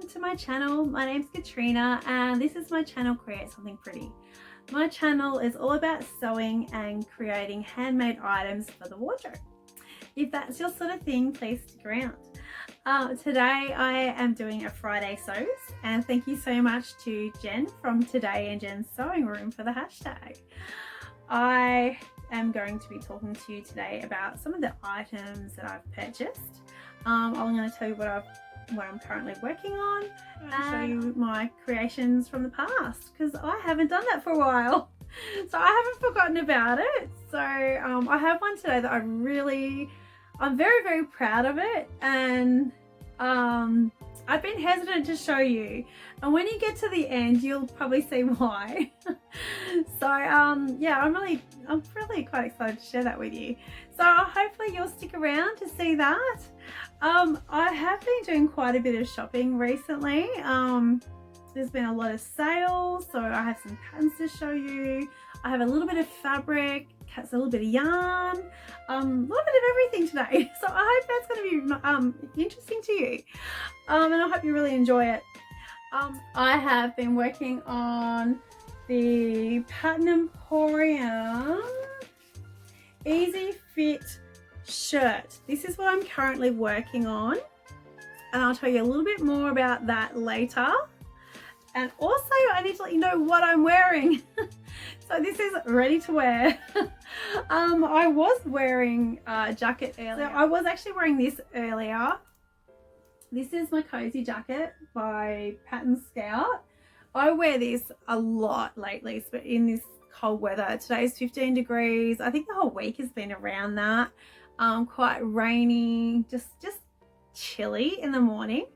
welcome to my channel. My name's Katrina and this is my channel Create Something Pretty. My channel is all about sewing and creating handmade items for the wardrobe. If that's your sort of thing, please stick around. Today I am doing a Friday sews, and thank you so much to Jen from Today and Jen's Sewing Room for the hashtag. I am going to be talking to you today about some of the items that I've purchased. I'm going to tell you what I'm currently working on and show you my creations from the past, because I haven't done that for a while, so I haven't forgotten about it. So I have one today that I'm very proud of it, and I've been hesitant to show you, and when you get to the end you'll probably see why. So yeah, I'm really quite excited to share that with you, so hopefully you'll stick around to see that. I have been doing quite a bit of shopping recently. There's been a lot of sales, so I have some patterns to show you. I have a little bit of fabric, a little bit of yarn, a little bit of everything today. So I hope that's going to be interesting to you, and I hope you really enjoy it. I have been working on the Pattern Emporium Easy Fit shirt. This is what I'm currently working on, and I'll tell you a little bit more about that later. And also I need to let you know what I'm wearing. So this is ready to wear. I was wearing a jacket earlier. So I was actually wearing this earlier. This is my cozy jacket by Pattern Scout. I wear this a lot lately, but in this cold weather. Today is 15 degrees. I think the whole week has been around that. Quite rainy, just chilly in the morning.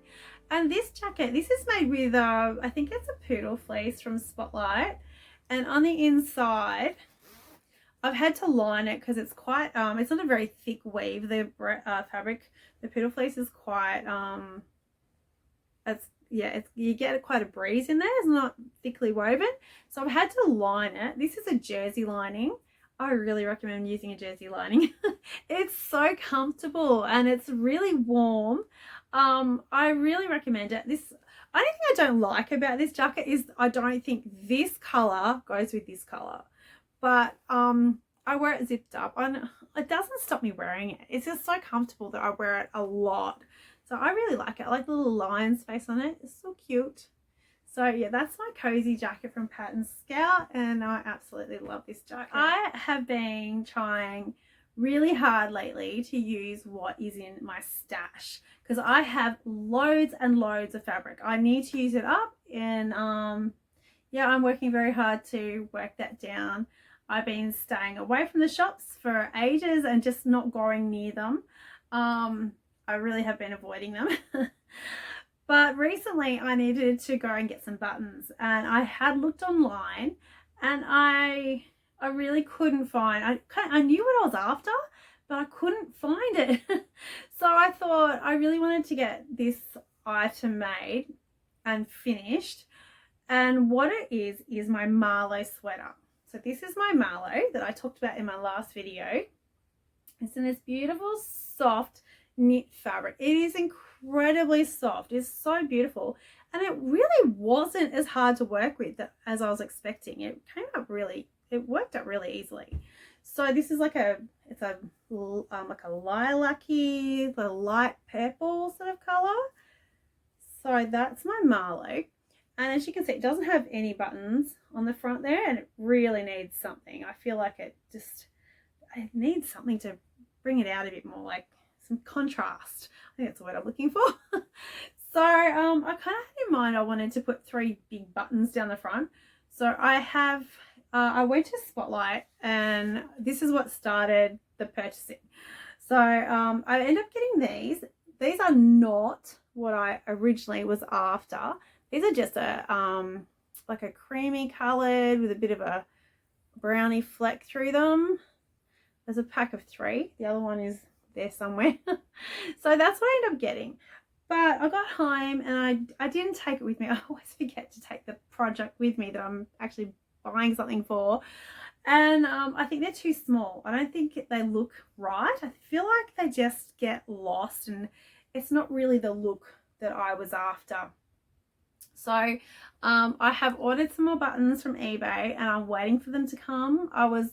And this jacket, this is made with I think it's a poodle fleece from Spotlight, and on the inside I've had to line it because it's quite it's not a very thick weave. The fabric, the poodle fleece, is quite you get quite a breeze in there. It's not thickly woven, so I've had to line it. This is a jersey lining. I really recommend using a jersey lining. It's so comfortable and it's really warm. I really recommend it. Only thing I don't like about this jacket is I don't think this color goes with this color, but I wear it zipped up and it doesn't stop me wearing it. It's just so comfortable that I wear it a lot. So I really like it. I like the little lion's face on it. It's so cute. So yeah, that's my cozy jacket from Pattern Scout, and I absolutely love this jacket. I have been trying really hard lately to use what is in my stash, because I have loads and loads of fabric. I need to use it up, and yeah, I'm working very hard to work that down. I've been staying away from the shops for ages and just not going near them. I really have been avoiding them. But recently I needed to go and get some buttons, and I had looked online and I really couldn't find, I knew what I was after, but I couldn't find it. So I thought I really wanted to get this item made and finished, and what it is my Marlo sweater. So this is my Marlo that I talked about in my last video. It's in this beautiful soft knit fabric. It is incredibly soft. It's so beautiful, and it really wasn't as hard to work with as I was expecting. It worked out really easily. So this is like it's like a lilac-y, the light purple sort of color. So that's my Marlo, and as you can see, it doesn't have any buttons on the front there, and it really needs something. I feel like it needs something to bring it out a bit more, like some contrast. I think that's the word I'm looking for. So I kind of had in mind I wanted to put 3 big buttons down the front. So I went to Spotlight, and this is what started the purchasing. So I ended up getting these. These are not what I originally was after. These are just like a creamy colored with a bit of a brownie fleck through them. There's a pack of 3. The other one is there somewhere. So that's what I ended up getting. But I got home and I didn't take it with me. I always forget to take the project with me that I'm actually buying something for, and I think they're too small. I don't think they look right. I feel like they just get lost, and it's not really the look that I was after. So I have ordered some more buttons from eBay and I'm waiting for them to come. I was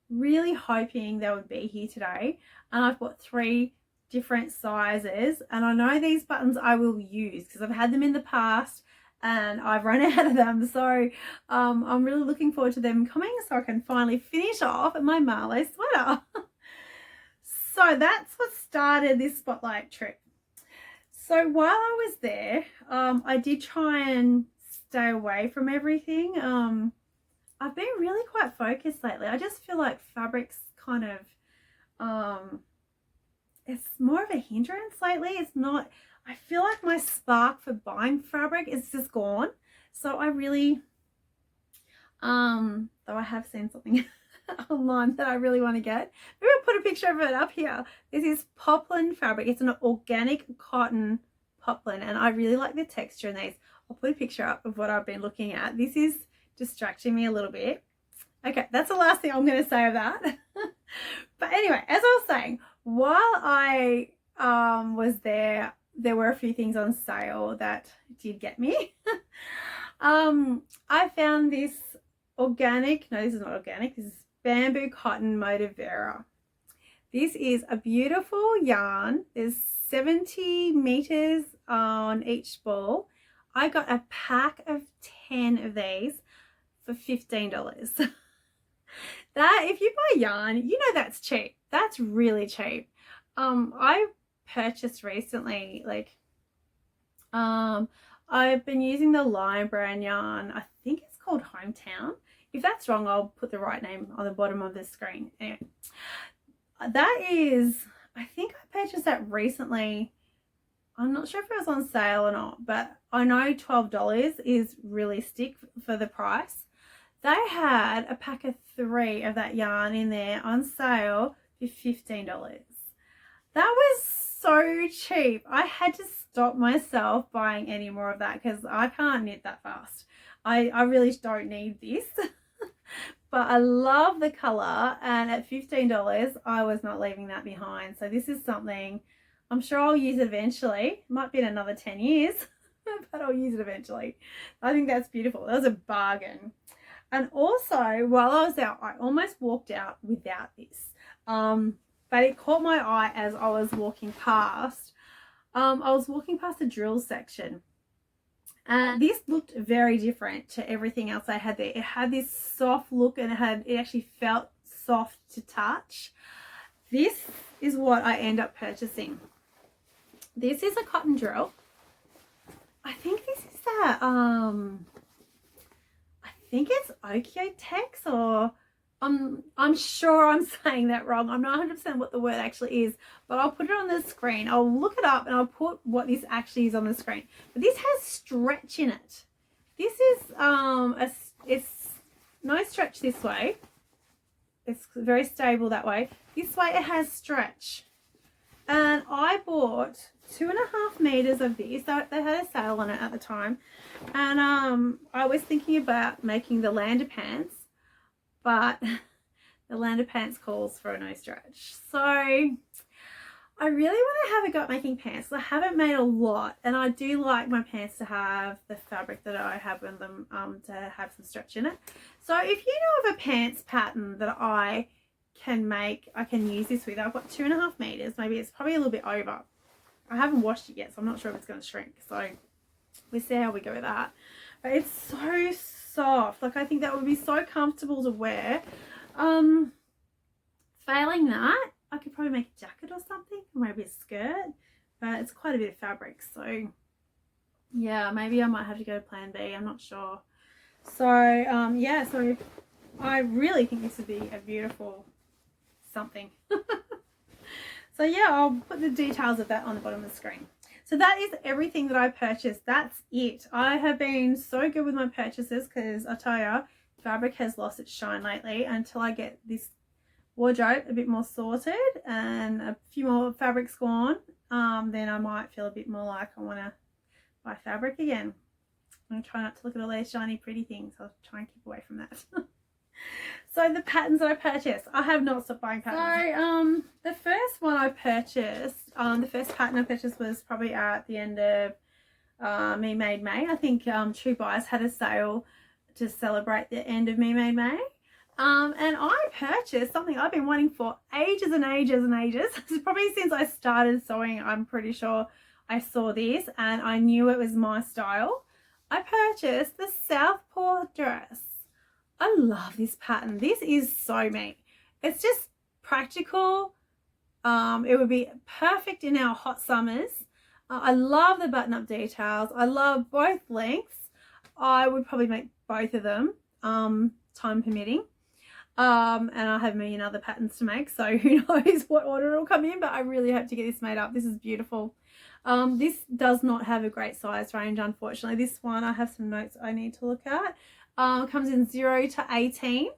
really hoping they would be here today, and I've got 3 different sizes, and I know these buttons I will use because I've had them in the past and I've run out of them. So I'm really looking forward to them coming so I can finally finish off my Marlo sweater. So that's what started this spotlight trip. So while I was there, I did try and stay away from everything. I've been really quite focused lately. I just feel like fabric's kind of, it's more of a hindrance lately. It's not, I feel like my spark for buying fabric is just gone. So I really, though I have seen something online that I really want to get. Maybe I'll put a picture of it up here. This is poplin fabric. It's an organic cotton poplin, and I really like the texture in these. I'll put a picture up of what I've been looking at. This is distracting me a little bit. Okay, that's the last thing I'm going to say of that. But anyway, as I was saying, while I was there were a few things on sale that did get me. I found this organic, no, this is not organic, this is bamboo cotton motif vera. This is a beautiful yarn. There's 70 meters on each ball. I got a pack of 10 of these for $15. That, if you buy yarn, you know that's cheap. That's really cheap. I purchased recently, like, I've been using the Lion brand yarn. I think it's called Hometown. If that's wrong, I'll put the right name on the bottom of the screen. Anyway, that is, I think I purchased that recently. I'm not sure if it was on sale or not, but I know $12 is realistic for the price. They had a pack of 3 of that yarn in there on sale for $15. That was so cheap. I had to stop myself buying any more of that because I can't knit that fast. I really don't need this. But I love the colour, and at $15 I was not leaving that behind. So this is something I'm sure I'll use eventually. Might be in another 10 years, but I'll use it eventually. I think that's beautiful. That was a bargain. And also, while I was out, I almost walked out without this. But it caught my eye as I was walking past. I was walking past the drill section, and this looked very different to everything else I had there. It had this soft look, and it actually felt soft to touch. This is what I end up purchasing. This is a cotton drill. I think this is that, I think it's Okiotex, or I'm sure I'm saying that wrong. I'm not 100% what the word actually is, but I'll put it on the screen. I'll look it up and I'll put what this actually is on the screen. But this has stretch in it. This is it's no stretch this way. It's very stable that way. This way it has stretch. And I bought 2.5 meters of this. They had a sale on it at the time. And I was thinking about making the lander pants, but the lander pants calls for a no stretch. So I really want to have a go at making pants. I haven't made a lot, and I do like my pants to have the fabric that I have in them to have some stretch in it. So if you know of a pants pattern that I can make, I can use this with. I've got 2.5 meters. Maybe it's probably a little bit over. I haven't washed it yet, so I'm not sure if it's going to shrink. So we'll see how we go with that. But it's so soft. Like, I think that would be so comfortable to wear. Failing that, I could probably make a jacket or something, or maybe a skirt, but it's quite a bit of fabric. So yeah, maybe I might have to go to plan B. I'm not sure. So yeah, so I really think this would be a beautiful something. So yeah, I'll put the details of that on the bottom of the screen. So that is everything that I purchased. That's it. I have been so good with my purchases because I tell you, fabric has lost its shine lately. Until I get this wardrobe a bit more sorted and a few more fabrics gone, then I might feel a bit more like I want to buy fabric again. I'm going to try not to look at all these shiny pretty things. I'll try and keep away from that. So the patterns that I purchased, I have not stopped buying patterns. So the first one I purchased, the first pattern I purchased was probably at the end of Me Made May. I think True Bias had a sale to celebrate the end of Me Made May. And I purchased something I've been wanting for ages and ages and ages. Probably since I started sewing, I'm pretty sure I saw this and I knew it was my style. I purchased the Southpaw dress. I love this pattern. This is so me. It's just practical. It would be perfect in our hot summers. I love the button-up details. I love both lengths. I would probably make both of them, time permitting. And I have a million other patterns to make, so who knows what order it'll come in, but I really hope to get this made up. This is beautiful. This does not have a great size range, unfortunately. This one, I have some notes I need to look at. Comes in 0 to 18.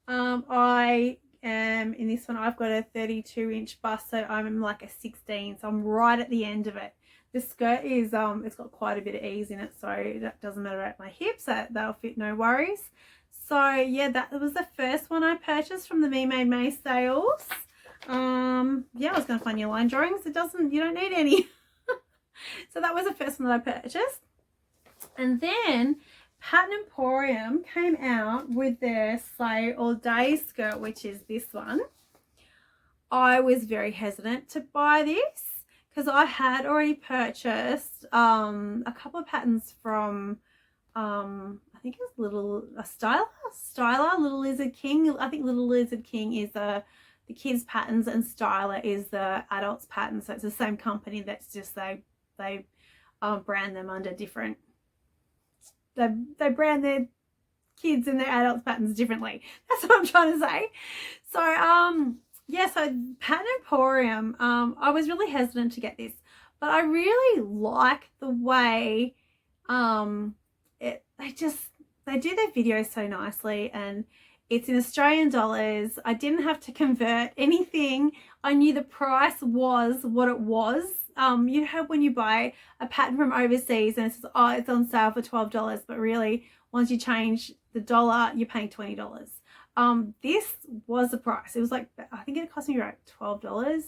I am in this one, I've got a 32-inch bust, so I'm like a 16, so I'm right at the end of it. The skirt is it's got quite a bit of ease in it, so that doesn't matter at my hips, they'll fit, no worries. So yeah, that was the first one I purchased from the Me Made May sales. Yeah, I was going to find your line drawings. You don't need any. So that was the first one that I purchased. And then Pattern Emporium came out with their Slay All Day skirt, which is this one. I was very hesitant to buy this because I had already purchased a couple of patterns from I think it was Styla, Little Lizard King. I think Little Lizard King is the kids patterns and Styla is the adults pattern. So it's the same company, that's just they brand them under different, they brand their kids and their adults patterns differently. That's what I'm trying to say. So yeah, so Pattern Emporium, I was really hesitant to get this, but I really like the way they do their videos so nicely, and it's in Australian dollars. I didn't have to convert anything. I knew the price was what it was. You know when you buy a pattern from overseas and it says, oh, it's on sale for $12, but really once you change the dollar, you're paying $20. This was the price. It was like, I think it cost me about $12,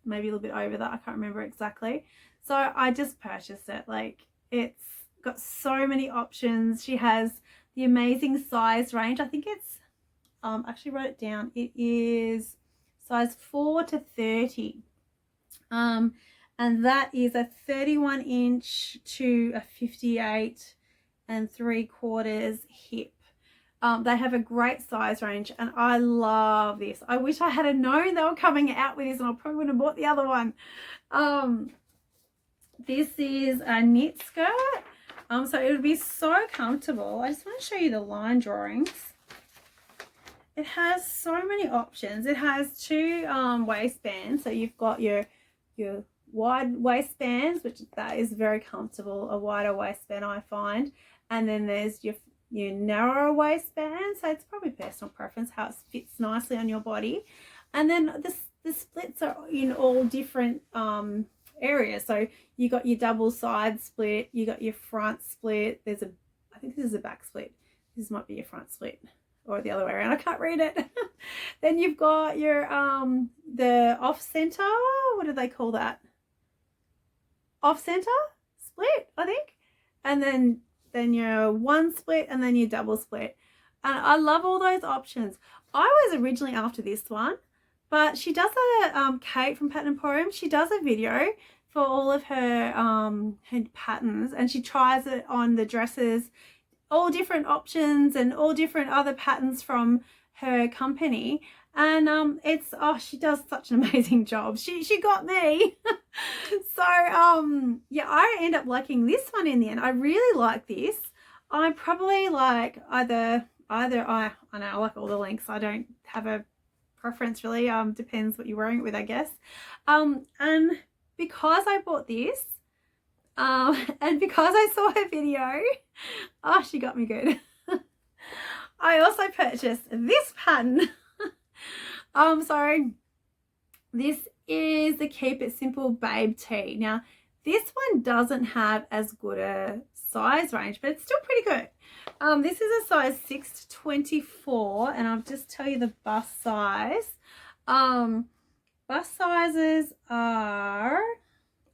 maybe a little bit over that. I can't remember exactly. So I just purchased it. Like, it's got so many options. She has the amazing size range. I think it's actually wrote it down. It is size 4 to 30. And that is a 31-inch to a 58 3/4 hip. They have a great size range and I love this. I wish I had known they were coming out with this and I probably would have bought the other one. This is a knit skirt. So it would be so comfortable. I just want to show you the line drawings. It has so many options. It has two waistbands. So you've got your wide waistbands, which that is very comfortable, a wider waistband I find. And then there's your narrower waistband. So it's probably personal preference how it fits nicely on your body. And then the splits are in all different areas. So you got your double side split, you got your front split. I think this is a back split. This might be your front split, or the other way around. I can't read it. Then you've got your the off center. What do they call that? Off center split, I think. And then your one split and then your double split. And I love all those options. I was originally after this one, but she does Kate from Pattern Emporium. She does a video for all of her patterns, and she tries it on the dresses, all different options and all different other patterns from her company. And she does such an amazing job. She got me. So yeah, I end up liking this one in the end. I really like this. I probably like either I know I like all the lengths. I don't have a preference really. Depends what you're wearing it with, I guess. And because I bought this, and because I saw her video, she got me good. I also purchased this pattern. So this is the Keep It Simple Babe Tee. Now, this one doesn't have as good a size range, but it's still pretty good. This is a size 6 to 24, and I'll just tell you the bust size. Bust sizes are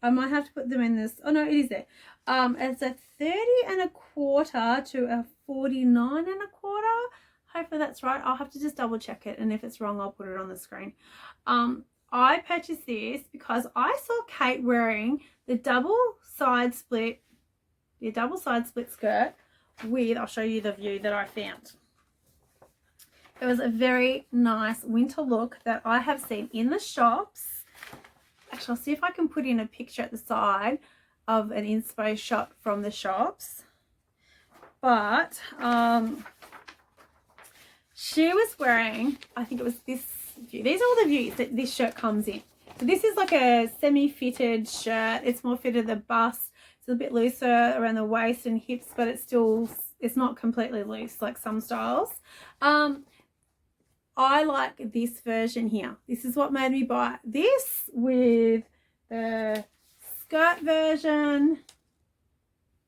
I might have to put them in this. Oh no, it is there. It's a 30.25 to a 49.25. Hopefully that's right. I'll have to just double check it, and if it's wrong, I'll put it on the screen. I purchased this because I saw Kate wearing the double side split skirt with, I'll show you the view that I found. It was a very nice winter look that I have seen in the shops. Actually, I'll see if I can put in a picture at the side of an inspo shot from the shops. But she was wearing, I think it was this view. These are all the views that this shirt comes in. So this is like a semi-fitted shirt. It's more fitted at the bust. It's a bit looser around the waist and hips, but it's not completely loose like some styles. I like this version here. This is what made me buy this with the skirt version.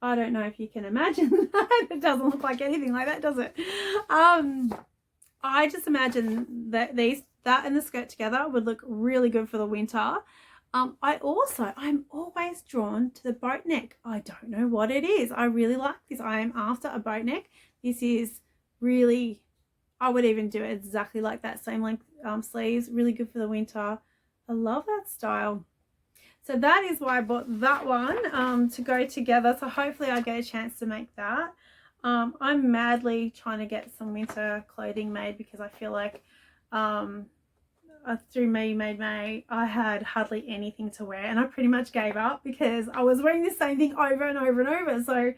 I don't know if you can imagine that. It doesn't look like anything like that, does it? I just imagine that that and the skirt together would look really good for the winter. I'm always drawn to the boat neck. I don't know what it is. I really like this. I am after a boat neck. This is really, I would even do it exactly like that, same length sleeves, really good for the winter. I love that style. So that is why I bought that one to go together. So hopefully I get a chance to make that. I'm madly trying to get some winter clothing made because I feel like through May, I had hardly anything to wear, and I pretty much gave up because I was wearing the same thing over and over and over. So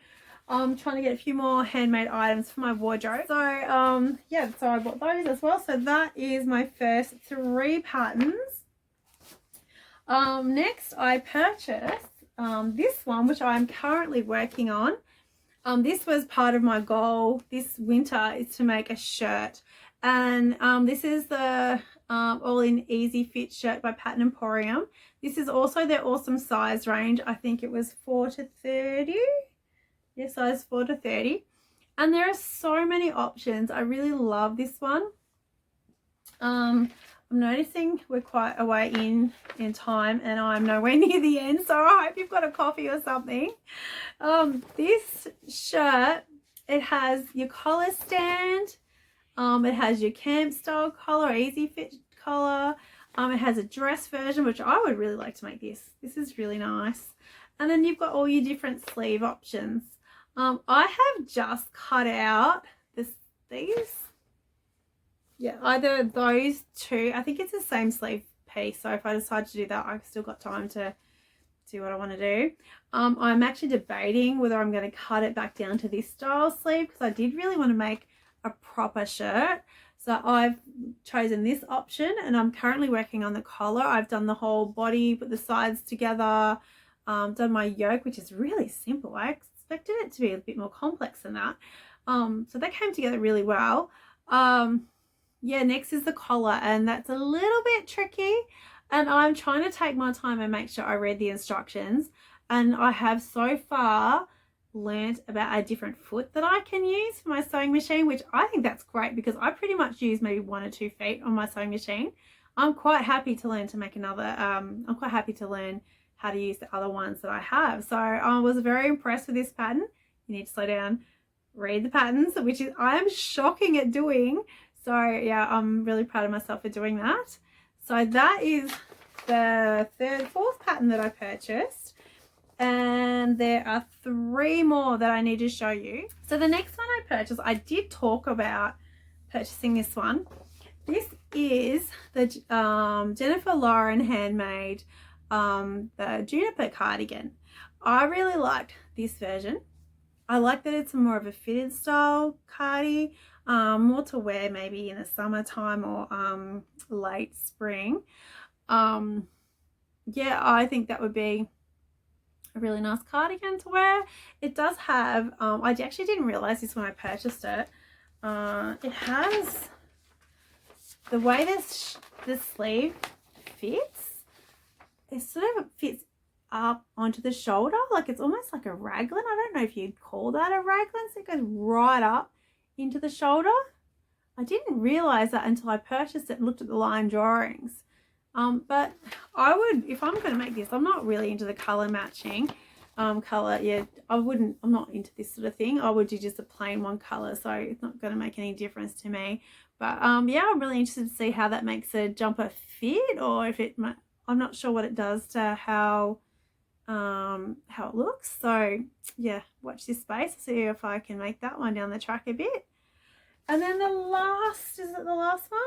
I'm trying to get a few more handmade items for my wardrobe. So yeah, so I bought those as well. So that is my first 3 patterns. Next I purchased this one, which I'm currently working on. This was part of my goal this winter, is to make a shirt, and this is the all in easy fit shirt by Pattern Emporium. This is also their awesome size range. I think it was 4 to 30. Yeah, size 4 to 30, and there are so many options. I really love this one. I'm noticing we're quite a way in time, and I'm nowhere near the end, so I hope you've got a coffee or something. This shirt, it has your collar stand, it has your camp style collar, easy fit collar, it has a dress version, which I would really like to make this. This is really nice. And then you've got all your different sleeve options. I have just cut out these. Yeah, either those two. I think it's the same sleeve piece. So if I decide to do that, I've still got time to do what I want to do. I'm actually debating whether I'm going to cut it back down to this style sleeve, because I did really want to make a proper shirt. So I've chosen this option, and I'm currently working on the collar. I've done the whole body, put the sides together, done my yoke, which is really simple. I expected it to be a bit more complex than that. So that came together really well. Yeah, next is the collar, and that's a little bit tricky, and I'm trying to take my time and make sure I read the instructions. And I have so far learned about a different foot that I can use for my sewing machine, which I think that's great because I pretty much use maybe 1 or 2 feet on my sewing machine. I'm quite happy to learn to make another. I'm quite happy to learn how to use the other ones that I have. So I was very impressed with this pattern. You need to slow down, read the patterns, which is I am shocking at doing. So yeah, I'm really proud of myself for doing that. So that is the 4th pattern that I purchased, and there are 3 more that I need to show you. So the next one I purchased, I did talk about purchasing this one. This is the Jennifer Lauren handmade the Juniper cardigan. I really liked this version. I like that it's more of a fitted style cardi, more to wear maybe in the summertime or late spring. Yeah, I think that would be a really nice cardigan to wear. It does have, I actually didn't realize this when I purchased it. It has, the way this sleeve fits, it sort of fits up onto the shoulder, like it's almost like a raglan. I don't know if you'd call that a raglan. So it goes right up into the shoulder. I didn't realize that until I purchased it and looked at the line drawings. But I would, if I'm going to make this, I'm not really into the color matching. Color, yeah, I'm not into this sort of thing. I would do just a plain one color, so it's not going to make any difference to me. But yeah, I'm really interested to see how that makes a jumper fit, or if it might, I'm not sure what it does to how it looks. So yeah, watch this space, see if I can make that one down the track a bit. And then the last, is it the last one?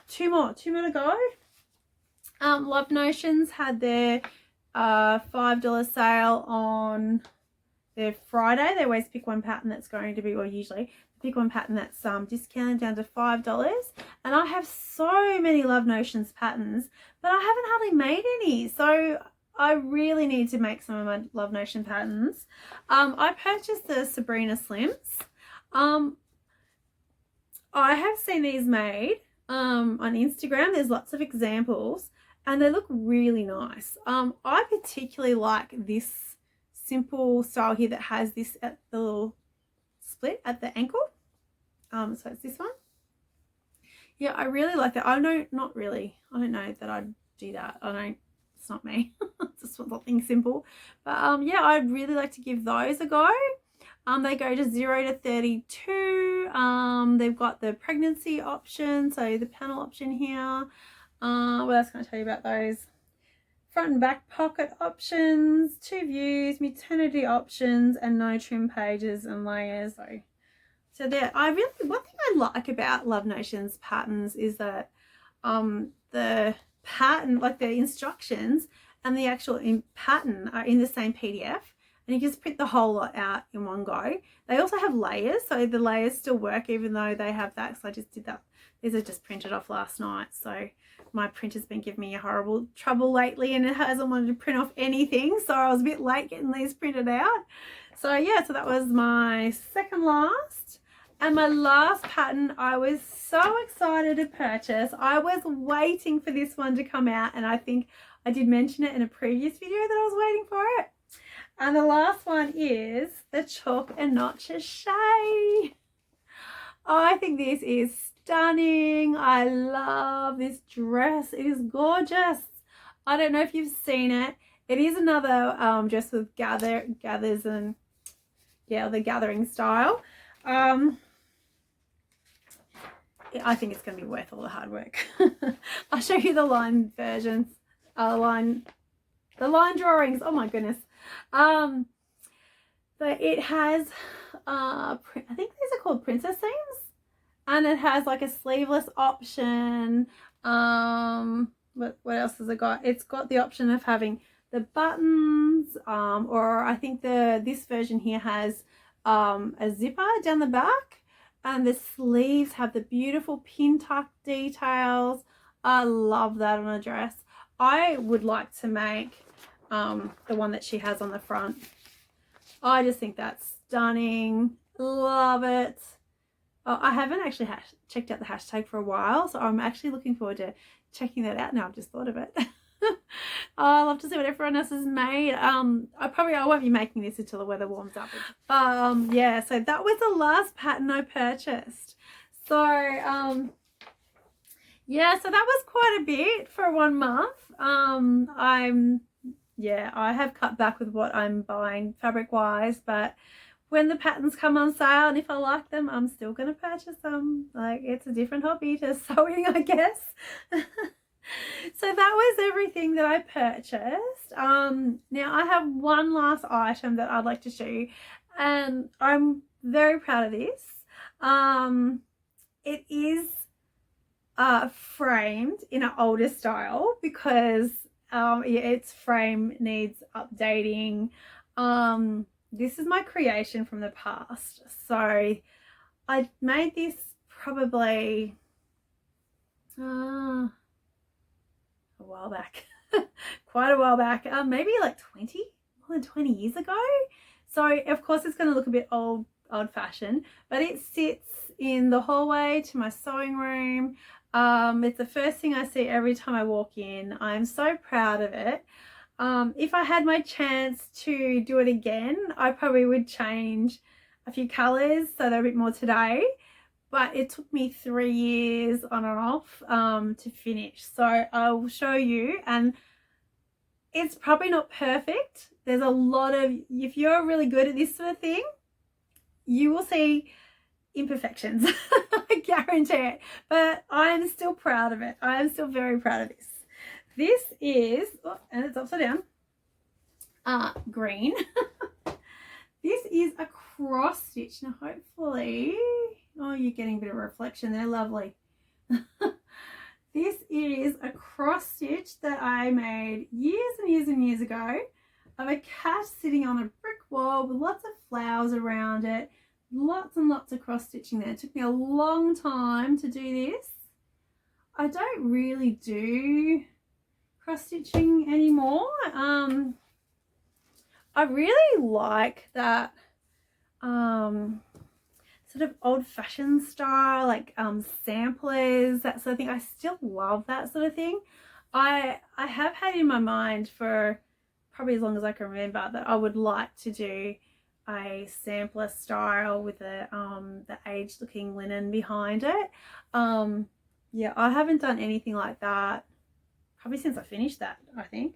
Two more to go. Love Notions had their $5 sale on their Friday. They always pick one pattern that's going to be, or usually pick one pattern that's discounted down to $5. And I have so many Love Notions patterns, but I haven't hardly made any. So I really need to make some of my Love Notion patterns. I purchased the Sabrina Slims. I have seen these made on Instagram. There's lots of examples and they look really nice. I particularly like this simple style here that has this at the little split at the ankle. So it's this one. Yeah, I really like that. I don't know that I'd do that. It's not me. It's just something simple. But yeah, I'd really like to give those a go. They go to 0 to 32. They've got the pregnancy option, so the panel option here. What else can I tell you about those? Front and back pocket options, 2 views, maternity options, and no trim pages and layers. So there, one thing I like about Love Notions patterns is that the pattern, like the instructions and the actual pattern are in the same PDF. And you just print the whole lot out in one go. They also have layers, so the layers still work even though they have that. So I just did that. These are just printed off last night. So my printer's been giving me a horrible trouble lately and it hasn't wanted to print off anything. So I was a bit late getting these printed out. So yeah, so that was my second last. And my last pattern I was so excited to purchase. I was waiting for this one to come out, and I think I did mention it in a previous video that I was waiting for it. And the last one is the Chalk and Notch Shay. I think this is stunning. I love this dress. It is gorgeous. I don't know if you've seen it. It is another dress with gathers and yeah, the gathering style. I think it's going to be worth all the hard work. I'll show you the line versions, the line drawings. Oh my goodness. But it has, I think these are called princess seams, and it has like a sleeveless option. What else has it got? It's got the option of having the buttons, or I think this version here has a zipper down the back, and the sleeves have the beautiful pin tuck details. I love that on a dress. I would like to make the one that she has on the front. I just think that's stunning. Love it. Oh, I haven't actually checked out the hashtag for a while, so I'm actually looking forward to checking that out now. I've just thought of it. I love to see what everyone else has made. I won't be making this until the weather warms up. Yeah, so that was the last pattern I purchased. So yeah, so that was quite a bit for 1 month. I have cut back with what I'm buying fabric wise, but when the patterns come on sale and if I like them, I'm still going to purchase them. Like, it's a different hobby to sewing, I guess. So that was everything that I purchased. Now I have one last item that I'd like to show you, and I'm very proud of this. It is framed in an older style because its frame needs updating. This is my creation from the past. So I made this probably a while back. Quite a while back, maybe like more than 20 years ago. So of course it's going to look a bit old-fashioned, but it sits in the hallway to my sewing room. It's the first thing I see every time I walk in. I'm so proud of it. If I had my chance to do it again, I probably would change a few colors so they're a bit more today. but it took me 3 years on and off to finish. So I will show you, and it's probably not perfect. There's a lot of, if you're really good at this sort of thing, you will see imperfections. I guarantee it, but I am still proud of it. I am still very proud of this. This is, oh, and it's upside down, green. This is a cross stitch. Now hopefully, oh, you're getting a bit of reflection there, lovely. This is a cross stitch that I made years and years and years ago of a cat sitting on a brick wall with lots of flowers around it. Lots and lots of cross stitching there. It took me a long time to do this. I don't really do cross stitching anymore. I really like that sort of old-fashioned style, like samplers, that sort of thing. I still love that sort of thing. I have had in my mind for probably as long as I can remember that I would like to do a sampler style with the aged looking linen behind it. Yeah, I haven't done anything like that probably since I finished that. I think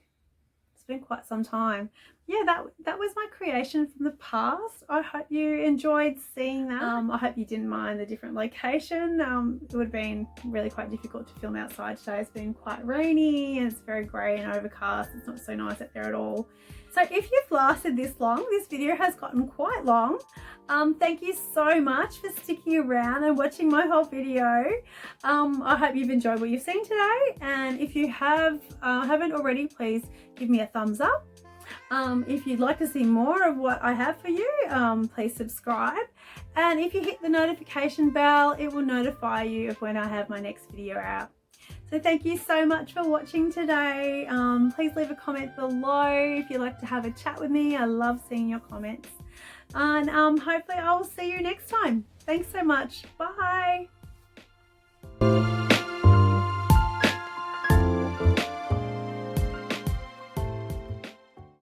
it's been quite some time. Yeah, that was my creation from the past. I hope you enjoyed seeing that. I hope you didn't mind the different location. It would have been really quite difficult to film outside today. It's been quite rainy and it's very grey and overcast. It's not so nice out there at all. So if you've lasted this long, this video has gotten quite long. Thank you so much for sticking around and watching my whole video. I hope you've enjoyed what you've seen today, and if you haven't already, please give me a thumbs up. If you'd like to see more of what I have for you, please subscribe, and if you hit the notification bell, it will notify you of when I have my next video out. So thank you so much for watching today. Please leave a comment below if you'd like to have a chat with me. I love seeing your comments, and hopefully I will see you next time. Thanks so much. Bye.